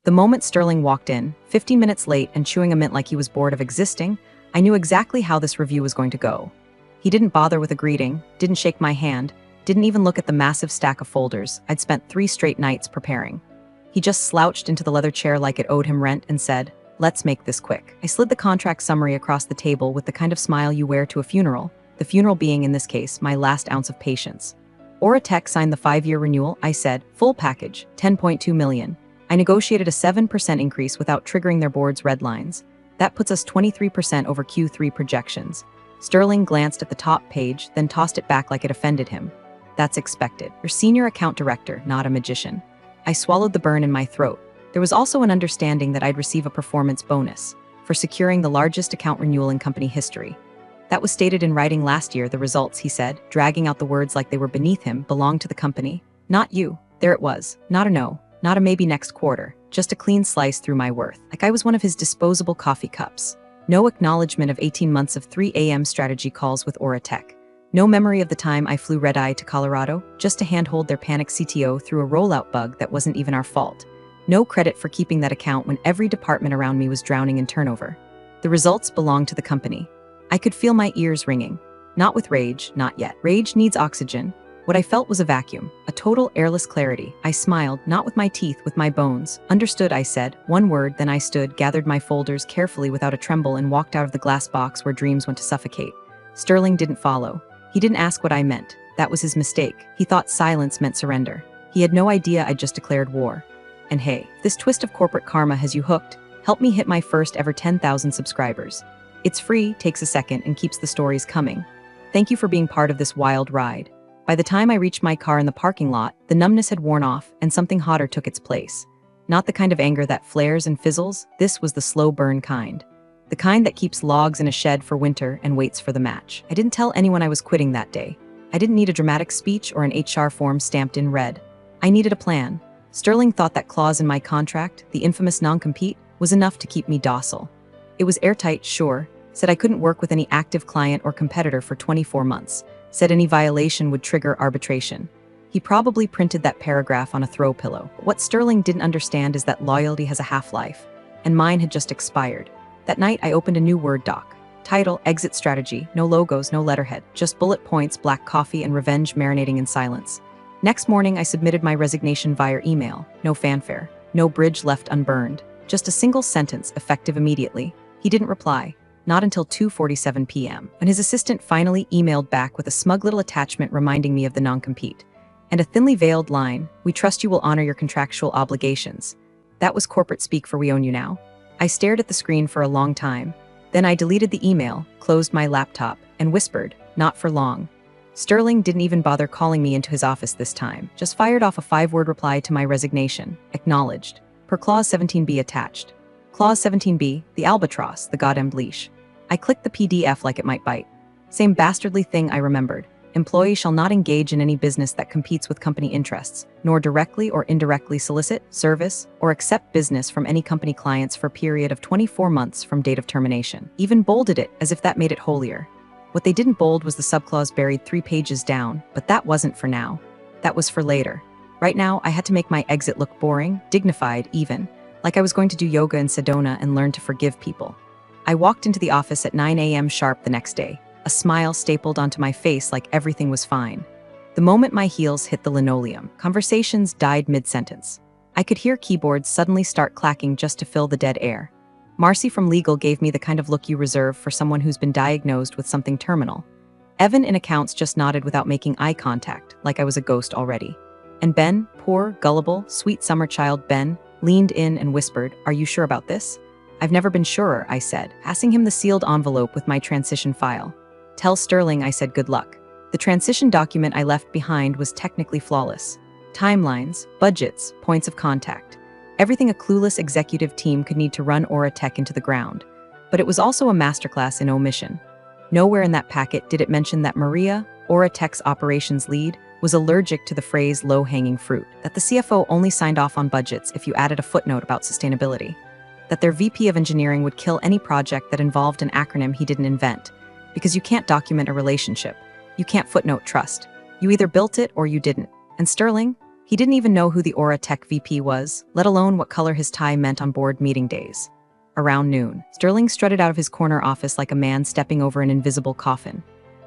The moment Sterling walked in, 15 minutes late and chewing a mint like he was bored of existing, I knew exactly how this review was going to go. He didn't bother with a greeting, didn't shake my hand, didn't even look at the massive stack of folders I'd spent 3 straight nights preparing. He just slouched into the leather chair like it owed him rent and said, "Let's make this quick." I slid the contract summary across the table with the kind of smile you wear to a funeral, the funeral being, in this case, my last ounce of patience. Oratech signed the 5-year renewal, I said, full package, 10.2 million. I negotiated a 7% increase without triggering their board's red lines. That puts us 23% over Q3 projections. Sterling glanced at the top page, then tossed it back like it offended him. That's expected. You're senior account director, not a magician. I swallowed the burn in my throat. There was also an understanding that I'd receive a performance bonus for securing the largest account renewal in company history. That was stated in writing last year. The results, he said, dragging out the words like they were beneath him, belonged to the company. Not you. There it was. Not a no. Not a maybe next quarter. Just a clean slice through my worth. Like I was one of his disposable coffee cups. No acknowledgement of 18 months of 3 a.m. strategy calls with Oratech. No memory of the time I flew red-eye to Colorado just to handhold their panicked CTO through a rollout bug that wasn't even our fault. No credit for keeping that account when every department around me was drowning in turnover. The results belonged to the company. I could feel my ears ringing. Not with rage, not yet. Rage needs oxygen. What I felt was a vacuum, a total airless clarity. I smiled, not with my teeth, with my bones. Understood, I said. One word, then I stood, gathered my folders carefully without a tremble and walked out of the glass box where dreams went to suffocate. Sterling didn't follow. He didn't ask what I meant. That was his mistake. He thought silence meant surrender. He had no idea I'd just declared war. And hey, this twist of corporate karma has you hooked. Help me hit my first ever 10,000 subscribers. It's free, takes a second, and keeps the stories coming. Thank you for being part of this wild ride. By the time I reached my car in the parking lot, the numbness had worn off and something hotter took its place. Not the kind of anger that flares and fizzles, this was the slow burn kind. The kind that keeps logs in a shed for winter and waits for the match. I didn't tell anyone I was quitting that day. I didn't need a dramatic speech or an HR form stamped in red. I needed a plan. Sterling thought that clause in my contract, the infamous non-compete, was enough to keep me docile. It was airtight, sure, said I couldn't work with any active client or competitor for 24 months, said any violation would trigger arbitration. He probably printed that paragraph on a throw pillow. What Sterling didn't understand is that loyalty has a half-life, and mine had just expired. That night, I opened a new Word doc. Title, Exit Strategy, no logos, no letterhead, just bullet points, black coffee, and revenge marinating in silence. Next morning, I submitted my resignation via email. No fanfare, no bridge left unburned, just a single sentence, effective immediately. He didn't reply, not until 2:47 p.m., when his assistant finally emailed back with a smug little attachment reminding me of the non-compete. And a thinly veiled line, "We trust you will honor your contractual obligations." That was corporate speak for "we own you now." I stared at the screen for a long time. Then I deleted the email, closed my laptop, and whispered, "Not for long." Sterling didn't even bother calling me into his office this time, just fired off a 5-word reply to my resignation, acknowledged, per Clause 17b attached. Clause 17b, the albatross, the goddamn leash. I clicked the PDF like it might bite. Same bastardly thing I remembered. Employee shall not engage in any business that competes with company interests, nor directly or indirectly solicit, service, or accept business from any company clients for a period of 24 months from date of termination. Even bolded it, as if that made it holier. What they didn't bold was the subclause buried 3 pages down, but that wasn't for now. That was for later. Right now, I had to make my exit look boring, dignified even, like I was going to do yoga in Sedona and learn to forgive people. I walked into the office at 9 a.m. sharp the next day, a smile stapled onto my face like everything was fine. The moment my heels hit the linoleum, conversations died mid-sentence. I could hear keyboards suddenly start clacking just to fill the dead air. Marcy from legal gave me the kind of look you reserve for someone who's been diagnosed with something terminal. Evan in accounts just nodded without making eye contact, like I was a ghost already. And Ben, poor, gullible, sweet summer child Ben, leaned in and whispered, "Are you sure about this?" "I've never been surer," I said, passing him the sealed envelope with my transition file. "Tell Sterling I said good luck." The transition document I left behind was technically flawless. Timelines, budgets, points of contact. Everything a clueless executive team could need to run Oratech into the ground. But it was also a masterclass in omission. Nowhere in that packet did it mention that Maria, Oratech's operations lead, was allergic to the phrase low-hanging fruit, that the CFO only signed off on budgets if you added a footnote about sustainability, that their VP of engineering would kill any project that involved an acronym he didn't invent, because you can't document a relationship. You can't footnote trust. You either built it or you didn't. And Sterling? He didn't even know who the Aura Tech VP was, let alone what color his tie meant on board meeting days. Around noon, Sterling strutted out of his corner office like a man stepping over an invisible coffin.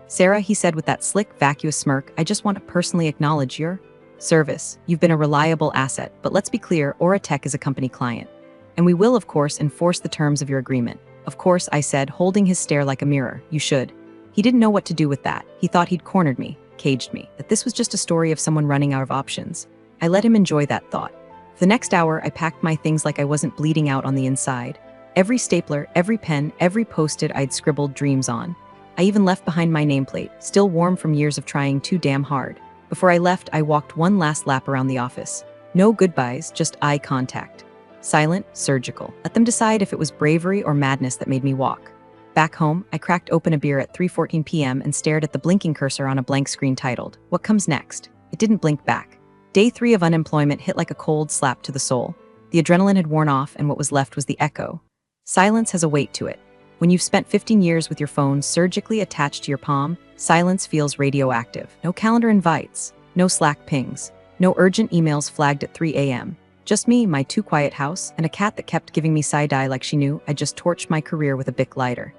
"Sarah," he said with that slick, vacuous smirk, "I just want to personally acknowledge your service. You've been a reliable asset, but let's be clear, Aura Tech is a company client. And we will, of course, enforce the terms of your agreement." "Of course," I said, holding his stare like a mirror. "You should." He didn't know what to do with that. He thought he'd cornered me, caged me, that this was just a story of someone running out of options. I let him enjoy that thought. For the next hour, I packed my things like I wasn't bleeding out on the inside. Every stapler, every pen, every post-it I'd scribbled dreams on. I even left behind my nameplate, still warm from years of trying too damn hard. Before I left, I walked one last lap around the office. No goodbyes, just eye contact. Silent, surgical. Let them decide if it was bravery or madness that made me walk. Back home, I cracked open a beer at 3:14 p.m. and stared at the blinking cursor on a blank screen titled, "What Comes Next?" It didn't blink back. Day 3 of unemployment hit like a cold slap to the soul. The adrenaline had worn off, and what was left was the echo. Silence has a weight to it. When you've spent 15 years with your phone surgically attached to your palm, silence feels radioactive. No calendar invites, no Slack pings, no urgent emails flagged at 3 a.m. Just me, my too quiet house, and a cat that kept giving me side-eye like she knew I'd just torched my career with a Bic lighter.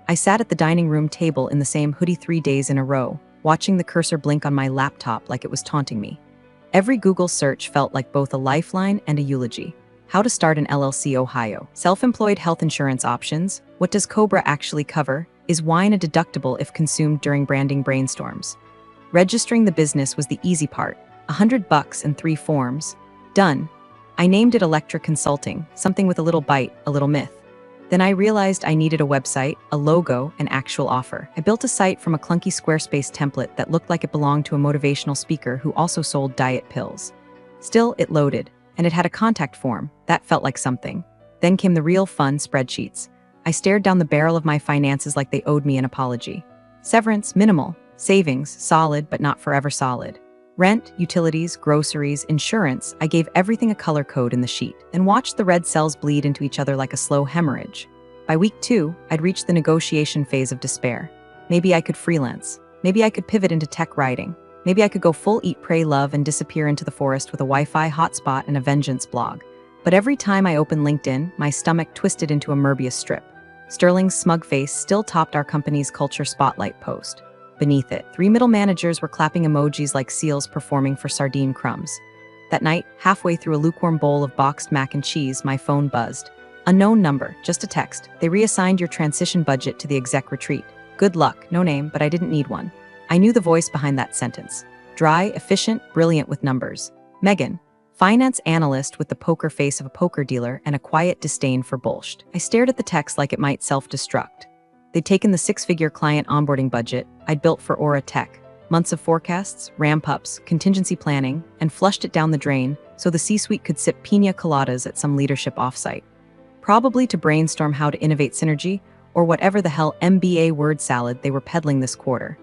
I sat at the dining room table in the same hoodie 3 days in a row, watching the cursor blink on my laptop like it was taunting me. Every Google search felt like both a lifeline and a eulogy. How to start an LLC Ohio. Self-employed health insurance options. What does COBRA actually cover? Is wine a deductible if consumed during branding brainstorms? Registering the business was the easy part. $100 and 3 forms. Done. I named it Electra Consulting, something with a little bite, a little myth. Then I realized I needed a website, a logo, an actual offer. I built a site from a clunky Squarespace template that looked like it belonged to a motivational speaker who also sold diet pills. Still, it loaded, and it had a contact form. That felt like something. Then came the real fun spreadsheets. I stared down the barrel of my finances like they owed me an apology. Severance, minimal. Savings, solid, but not forever solid. Rent, utilities, groceries, insurance, I gave everything a color code in the sheet, then watched the red cells bleed into each other like a slow hemorrhage. By week 2, I'd reached the negotiation phase of despair. Maybe I could freelance. Maybe I could pivot into tech writing. Maybe I could go full eat, pray, love and disappear into the forest with a Wi-Fi hotspot and a vengeance blog. But every time I opened LinkedIn, my stomach twisted into a Möbius strip. Sterling's smug face still topped our company's culture spotlight post. Beneath it, 3 middle managers were clapping emojis like seals performing for sardine crumbs. That night, halfway through a lukewarm bowl of boxed mac and cheese, my phone buzzed. Unknown number, just a text. They reassigned your transition budget to the exec retreat. Good luck, no name, but I didn't need one. I knew the voice behind that sentence. Dry, efficient, brilliant with numbers. Megan, finance analyst with the poker face of a poker dealer and a quiet disdain for bullshit. I stared at the text like it might self-destruct. They'd taken the 6-figure client onboarding budget I'd built for Aura Tech, months of forecasts, ramp-ups, contingency planning, and flushed it down the drain so the C-suite could sip pina coladas at some leadership offsite. Probably to brainstorm how to innovate synergy, or whatever the hell MBA word salad they were peddling this quarter.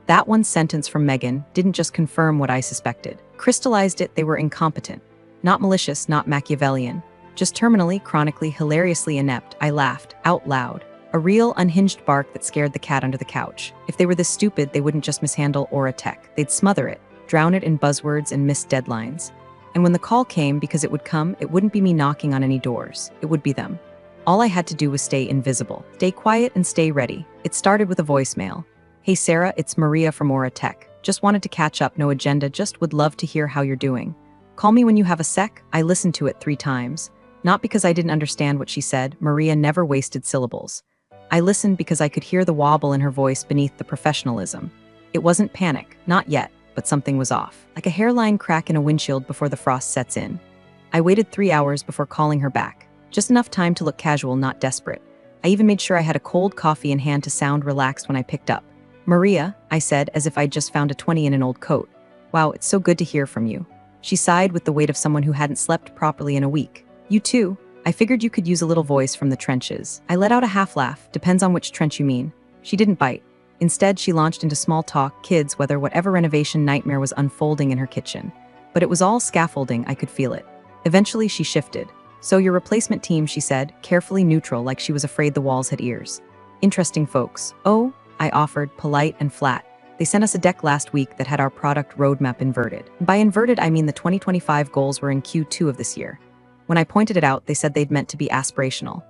That one sentence from Megan didn't just confirm what I suspected. Crystallized it, they were incompetent. Not malicious, not Machiavellian. Just terminally, chronically, hilariously inept. I laughed, out loud. A real, unhinged bark that scared the cat under the couch. If they were this stupid, they wouldn't just mishandle Aura Tech. They'd smother it, drown it in buzzwords and missed deadlines. And when the call came, because it would come, it wouldn't be me knocking on any doors. It would be them. All I had to do was stay invisible. Stay quiet and stay ready. It started with a voicemail. "Hey Sarah, it's Maria from Aura Tech. Just wanted to catch up, no agenda, just would love to hear how you're doing. Call me when you have a sec." I listened to it 3 times. Not because I didn't understand what she said. Maria never wasted syllables. I listened because I could hear the wobble in her voice beneath the professionalism. It wasn't panic, not yet, but something was off. Like a hairline crack in a windshield before the frost sets in. I waited 3 hours before calling her back. Just enough time to look casual, not desperate. I even made sure I had a cold coffee in hand to sound relaxed when I picked up. "Maria," I said, as if I'd just found a 20 in an old coat. "Wow, it's so good to hear from you." She sighed with the weight of someone who hadn't slept properly in a week. "You too. I figured you could use a little voice from the trenches." I let out a half laugh, depends on which trench you mean. She didn't bite. Instead, she launched into small talk, kids, whatever renovation nightmare was unfolding in her kitchen. But it was all scaffolding, I could feel it. Eventually, she shifted. "So your replacement team," she said, carefully neutral like she was afraid the walls had ears. "Interesting folks." "Oh," I offered, polite and flat. They sent us a deck last week that had our product roadmap inverted. By inverted, I mean the 2025 goals were in Q2 of this year. When I pointed it out, they said they'd meant to be aspirational.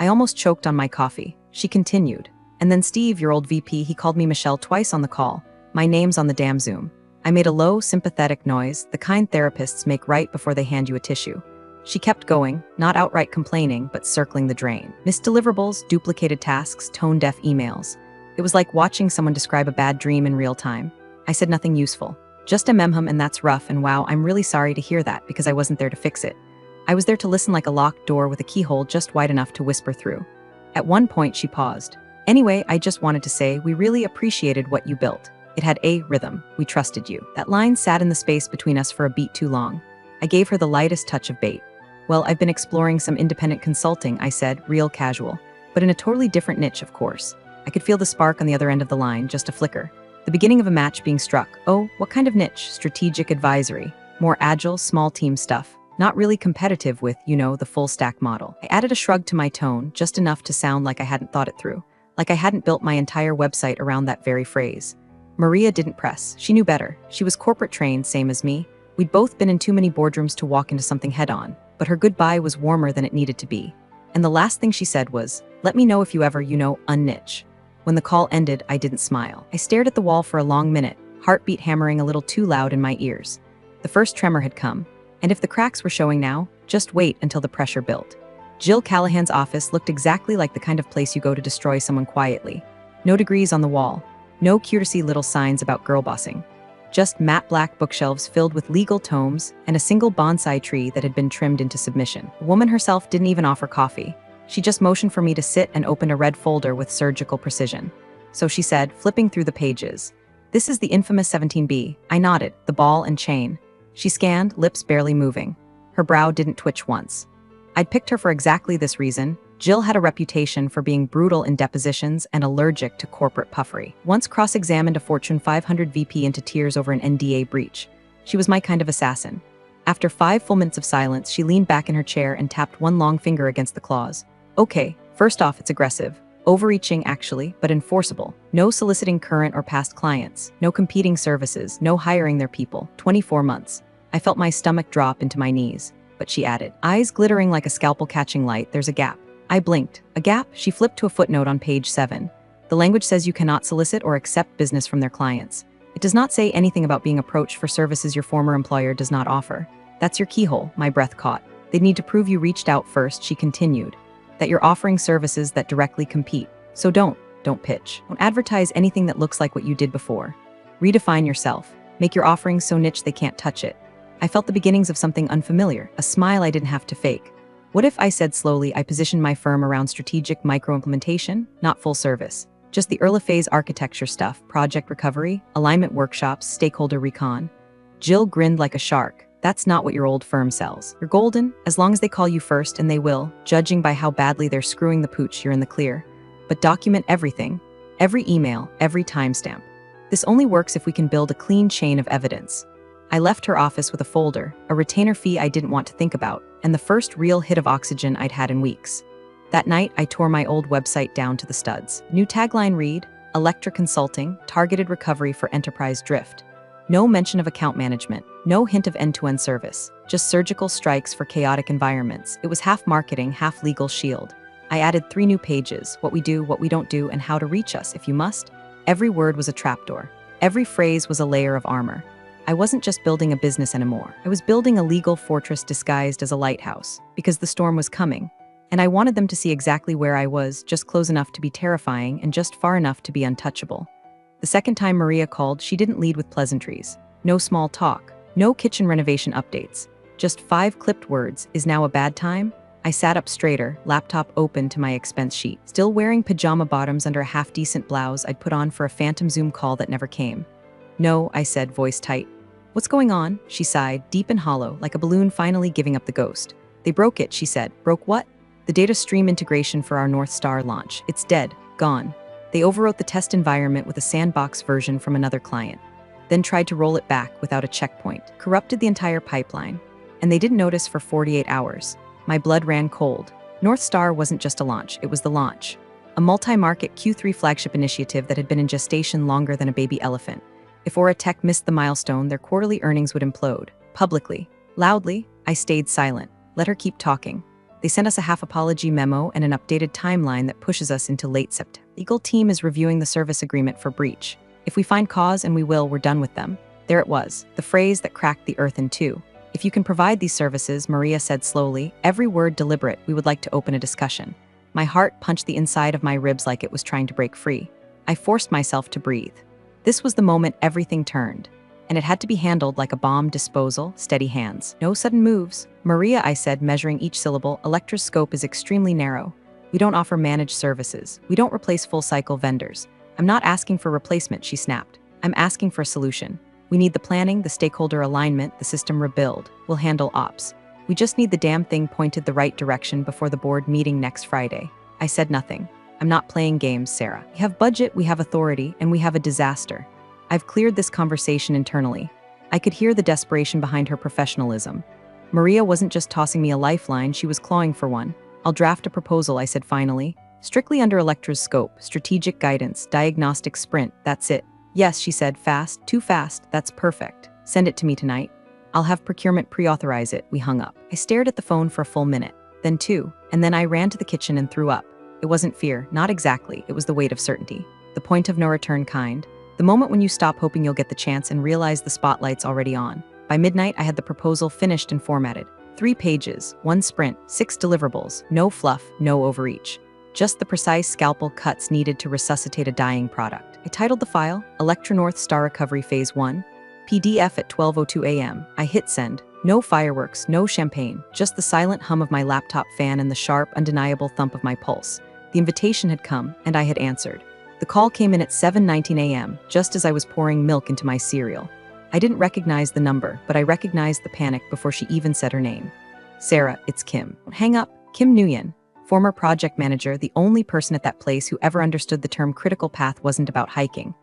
I almost choked on my coffee. She continued. And then Steve, your old VP, he called me Michelle twice on the call. My name's on the damn Zoom. I made a low, sympathetic noise, the kind therapists make right before they hand you a tissue. She kept going, not outright complaining, but circling the drain. Missed deliverables, duplicated tasks, tone-deaf emails. It was like watching someone describe a bad dream in real time. I said nothing useful. Just a memhum, and that's rough, and wow, I'm really sorry to hear that because I wasn't there to fix it. I was there to listen like a locked door with a keyhole just wide enough to whisper through. At one point, she paused. Anyway, I just wanted to say we really appreciated what you built. It had a rhythm. We trusted you. That line sat in the space between us for a beat too long. I gave her the lightest touch of bait. Well, I've been exploring some independent consulting, I said, real casual. But in a totally different niche, of course. I could feel the spark on the other end of the line, just a flicker. The beginning of a match being struck. Oh, what kind of niche? Strategic advisory. More agile, small team stuff. Not really competitive with, the full stack model. I added a shrug to my tone, just enough to sound like I hadn't thought it through. Like I hadn't built my entire website around that very phrase. Maria didn't press. She knew better. She was corporate trained, same as me. We'd both been in too many boardrooms to walk into something head on, but her goodbye was warmer than it needed to be. And the last thing she said was, let me know if you ever, unniche. When the call ended, I didn't smile. I stared at the wall for a long minute, heartbeat hammering a little too loud in my ears. The first tremor had come, and if the cracks were showing now, just wait until the pressure built. Jill Callahan's office looked exactly like the kind of place you go to destroy someone quietly. No degrees on the wall, no cutesy little signs about girl bossing. Just matte black bookshelves filled with legal tomes and a single bonsai tree that had been trimmed into submission. The woman herself didn't even offer coffee. She just motioned for me to sit and opened a red folder with surgical precision. So she said, flipping through the pages, "This is the infamous 17B. I nodded, the ball and chain. She scanned, lips barely moving. Her brow didn't twitch once. I'd picked her for exactly this reason. Jill had a reputation for being brutal in depositions and allergic to corporate puffery. Once cross-examined a Fortune 500 VP into tears over an NDA breach. She was my kind of assassin. After 5 full minutes of silence, she leaned back in her chair and tapped one long finger against the claws. Okay, first off, it's aggressive. Overreaching, actually, but enforceable. No soliciting current or past clients. No competing services. No hiring their people. 24 months. I felt my stomach drop into my knees. But she added, eyes glittering like a scalpel catching light, there's a gap. I blinked. A gap? She flipped to a footnote on page 7. The language says you cannot solicit or accept business from their clients. It does not say anything about being approached for services your former employer does not offer. That's your keyhole, my breath caught. They'd need to prove you reached out first, she continued. That you're offering services that directly compete. So don't pitch. Don't advertise anything that looks like what you did before. Redefine yourself. Make your offerings so niche they can't touch it. I felt the beginnings of something unfamiliar, a smile I didn't have to fake. What if, I said slowly, I positioned my firm around strategic micro-implementation, not full service? Just the early phase architecture stuff, project recovery, alignment workshops, stakeholder recon. Jill grinned like a shark. That's not what your old firm sells. You're golden, as long as they call you first, and they will, judging by how badly they're screwing the pooch, you're in the clear. But document everything. Every email, every timestamp. This only works if we can build a clean chain of evidence. I left her office with a folder, a retainer fee I didn't want to think about, and the first real hit of oxygen I'd had in weeks. That night, I tore my old website down to the studs. New tagline read, Electra Consulting, targeted recovery for enterprise drift. No mention of account management, no hint of end-to-end service, just surgical strikes for chaotic environments. It was half marketing, half legal shield. I added 3 new pages, what we do, what we don't do, and how to reach us if you must. Every word was a trapdoor. Every phrase was a layer of armor. I wasn't just building a business anymore. I was building a legal fortress disguised as a lighthouse, because the storm was coming, and I wanted them to see exactly where I was, just close enough to be terrifying and just far enough to be untouchable. The second time Maria called, she didn't lead with pleasantries. No small talk, no kitchen renovation updates. Just 5 clipped words, is now a bad time? I sat up straighter, laptop open to my expense sheet, still wearing pajama bottoms under a half-decent blouse I'd put on for a phantom Zoom call that never came. No, I said, voice tight. What's going on? She sighed, deep and hollow, like a balloon finally giving up the ghost. They broke it, she said. Broke what? The data stream integration for our North Star launch. It's dead, gone. They overwrote the test environment with a sandbox version from another client, then tried to roll it back without a checkpoint, corrupted the entire pipeline, and they didn't notice for 48 hours. My blood ran cold. North Star wasn't just a launch, it was the launch. a multi-market Q3 flagship initiative that had been in gestation longer than a baby elephant. If Aura Tech missed the milestone, their quarterly earnings would implode. Publicly, loudly, I stayed silent. Let her keep talking. They sent us a half-apology memo and an updated timeline that pushes us into late September. The legal team is reviewing the service agreement for breach. If we find cause, and we will, we're done with them. There it was, the phrase that cracked the earth in two. If you can provide these services, Maria said slowly, every word deliberate, we would like to open a discussion. My heart punched the inside of my ribs like it was trying to break free. I forced myself to breathe. This was the moment everything turned. And it had to be handled like a bomb disposal, steady hands. No sudden moves. Maria, I said, measuring each syllable, Electra's scope is extremely narrow. We don't offer managed services. We don't replace full-cycle vendors. I'm not asking for replacement, she snapped. I'm asking for a solution. We need the planning, the stakeholder alignment, the system rebuild. We'll handle ops. We just need the damn thing pointed the right direction before the board meeting next Friday. I said nothing. I'm not playing games, Sarah. We have budget, we have authority, and we have a disaster. I've cleared this conversation internally. I could hear the desperation behind her professionalism. Maria wasn't just tossing me a lifeline, she was clawing for one. I'll draft a proposal, I said finally. Strictly under Electra's scope, strategic guidance, diagnostic sprint, that's it. Yes, she said, fast, too fast, that's perfect. Send it to me tonight. I'll have procurement pre-authorize it. We hung up. I stared at the phone for a full minute, then two, and then I ran to the kitchen and threw up. It wasn't fear, not exactly, it was the weight of certainty. The point of no return kind. The moment when you stop hoping you'll get the chance and realize the spotlight's already on. By midnight, I had the proposal finished and formatted. 3 pages, 1 sprint, 6 deliverables, no fluff, no overreach. Just the precise scalpel cuts needed to resuscitate a dying product. I titled the file, Electra North Star Recovery Phase 1, PDF at 12:02 a.m. I hit send. No fireworks, no champagne, just the silent hum of my laptop fan and the sharp, undeniable thump of my pulse. The invitation had come, and I had answered. The call came in at 7:19 a.m., just as I was pouring milk into my cereal. I didn't recognize the number, but I recognized the panic before she even said her name. Sarah, it's Kim. Hang up. Kim Nguyen, former project manager, the only person at that place who ever understood the term critical path wasn't about hiking.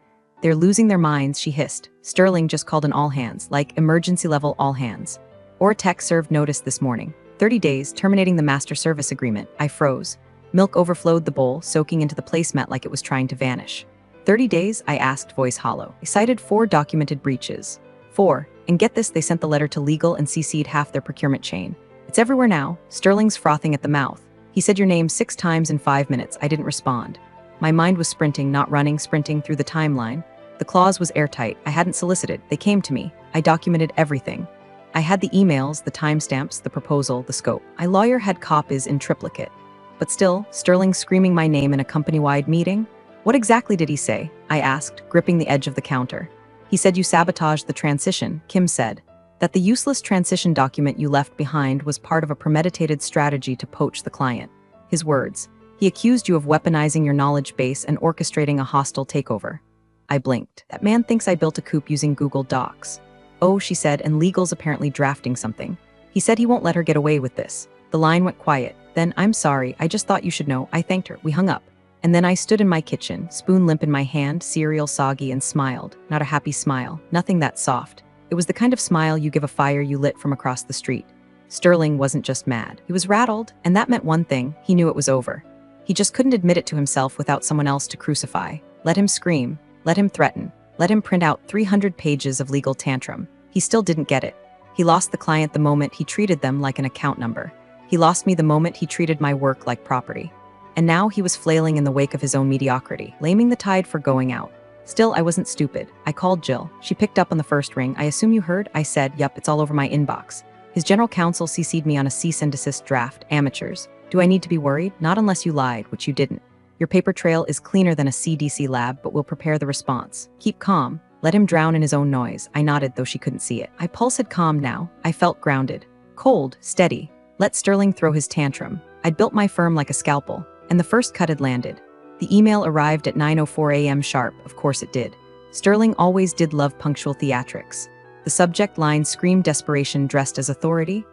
They're losing their minds, she hissed. Sterling just called an all hands, like emergency level all hands. Aura Tech served notice this morning. 30 days, terminating the master service agreement. I froze. Milk overflowed the bowl, soaking into the placemat like it was trying to vanish. 30 days? I asked, voice hollow. They cited 4 documented breaches. 4. And get this, they sent the letter to legal and CC'd half their procurement chain. It's everywhere now. Sterling's frothing at the mouth. He said your name 6 times in 5 minutes. I didn't respond. My mind was sprinting, not running, sprinting through the timeline. The clause was airtight. I hadn't solicited. They came to me. I documented everything. I had the emails, the timestamps, the proposal, the scope. My lawyer had copies in triplicate. But still, Sterling screaming my name in a company-wide meeting? What exactly did he say? I asked, gripping the edge of the counter. He said you sabotaged the transition, Kim said. That the useless transition document you left behind was part of a premeditated strategy to poach the client. His words. He accused you of weaponizing your knowledge base and orchestrating a hostile takeover. I blinked. That man thinks I built a coup using Google Docs. Oh, she said, and legal's apparently drafting something. He said he won't let her get away with this. The line went quiet. Then, I'm sorry, I just thought you should know. I thanked her. We hung up. And then I stood in my kitchen, spoon limp in my hand, cereal soggy, and smiled. Not a happy smile. Nothing that soft. It was the kind of smile you give a fire you lit from across the street. Sterling wasn't just mad. He was rattled, and that meant one thing. He knew it was over. He just couldn't admit it to himself without someone else to crucify. Let him scream. Let him threaten. Let him print out 300 pages of legal tantrum. He still didn't get it. He lost the client the moment he treated them like an account number. He lost me the moment he treated my work like property. And now he was flailing in the wake of his own mediocrity, laming the tide for going out. Still, I wasn't stupid. I called Jill. She picked up on the first ring. I assume you heard? I said, yup, it's all over my inbox. His general counsel CC'd me on a cease and desist draft. Amateurs. Do I need to be worried? Not unless you lied, which you didn't. Your paper trail is cleaner than a CDC lab, but we'll prepare the response. Keep calm. Let him drown in his own noise. I nodded, though she couldn't see it. My pulse had calmed now. I felt grounded. Cold, steady. Let Sterling throw his tantrum. I'd built my firm like a scalpel, and the first cut had landed. The email arrived at 9:04 a.m. sharp. Of course it did. Sterling always did love punctual theatrics. The subject line screamed desperation dressed as authority.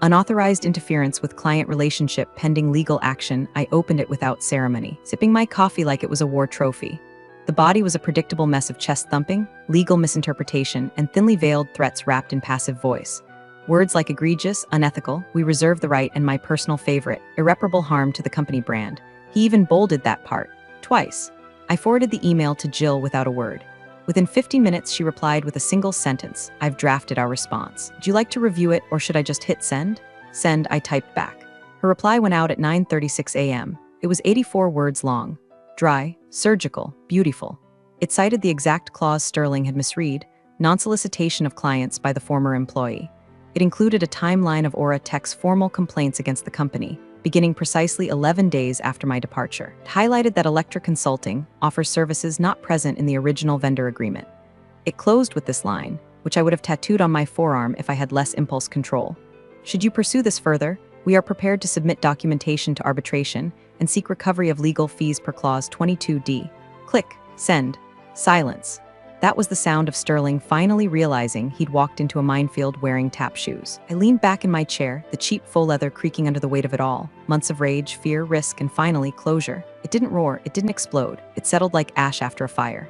Unauthorized interference with client relationship pending legal action. I opened it without ceremony, sipping my coffee like it was a war trophy. The body was a predictable mess of chest thumping, legal misinterpretation, and thinly veiled threats wrapped in passive voice. Words like egregious, unethical, we reserve the right, and my personal favorite, irreparable harm to the company brand. He even bolded that part, twice. I forwarded the email to Jill without a word. Within 50 minutes, she replied with a single sentence. I've drafted our response. Do you like to review it, or should I just hit send? Send, I typed back. Her reply went out at 9:36 a.m. It was 84 words long. Dry, surgical, beautiful. It cited the exact clause Sterling had misread, non-solicitation of clients by the former employee. It included a timeline of Aura Tech's formal complaints against the company, beginning precisely 11 days after my departure. It highlighted that Electra Consulting offers services not present in the original vendor agreement. It closed with this line, which I would have tattooed on my forearm if I had less impulse control. Should you pursue this further, we are prepared to submit documentation to arbitration and seek recovery of legal fees per clause 22D. Click, send, silence. That was the sound of Sterling finally realizing he'd walked into a minefield wearing tap shoes. I leaned back in my chair, the cheap faux leather creaking under the weight of it all. Months of rage, fear, risk, and finally, closure. It didn't roar, it didn't explode. It settled like ash after a fire.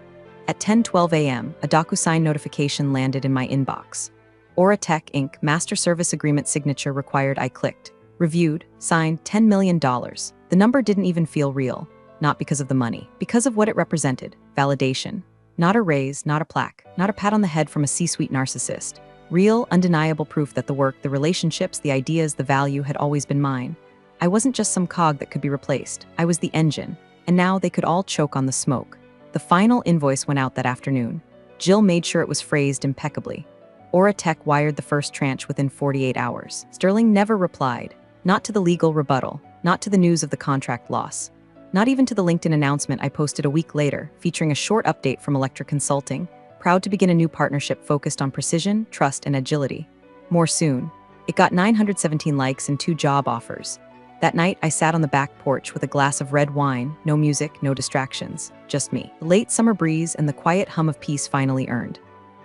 At 10:12 a.m., a DocuSign notification landed in my inbox. Aura Tech Inc. Master Service Agreement signature required. I clicked. Reviewed, signed, $10 million. The number didn't even feel real. Not because of the money, because of what it represented. Validation. Not a raise, not a plaque, not a pat on the head from a C-suite narcissist. Real, undeniable proof that the work, the relationships, the ideas, the value had always been mine. I wasn't just some cog that could be replaced. I was the engine, and now they could all choke on the smoke. The final invoice went out that afternoon. Jill made sure it was phrased impeccably. Aura Tech wired the first tranche within 48 hours. Sterling never replied. Not to the legal rebuttal, not to the news of the contract loss. Not even to the LinkedIn announcement I posted a week later, featuring a short update from Electra Consulting, proud to begin a new partnership focused on precision, trust, and agility. More soon. It got 917 likes and 2 job offers. That night, I sat on the back porch with a glass of red wine, no music, no distractions, just me. The late summer breeze and the quiet hum of peace finally earned.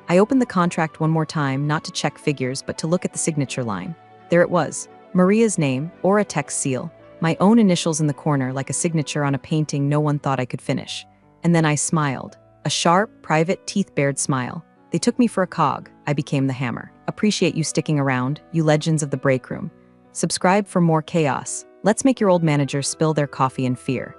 I opened the contract one more time, not to check figures, but to look at the signature line. There it was. Maria's name, Aura Tech's seal. My own initials in the corner like a signature on a painting no one thought I could finish. And then I smiled. A sharp, private, teeth-bared smile. They took me for a cog. I became the hammer. Appreciate you sticking around, you legends of the break room. Subscribe for more chaos. Let's make your old managers spill their coffee in fear.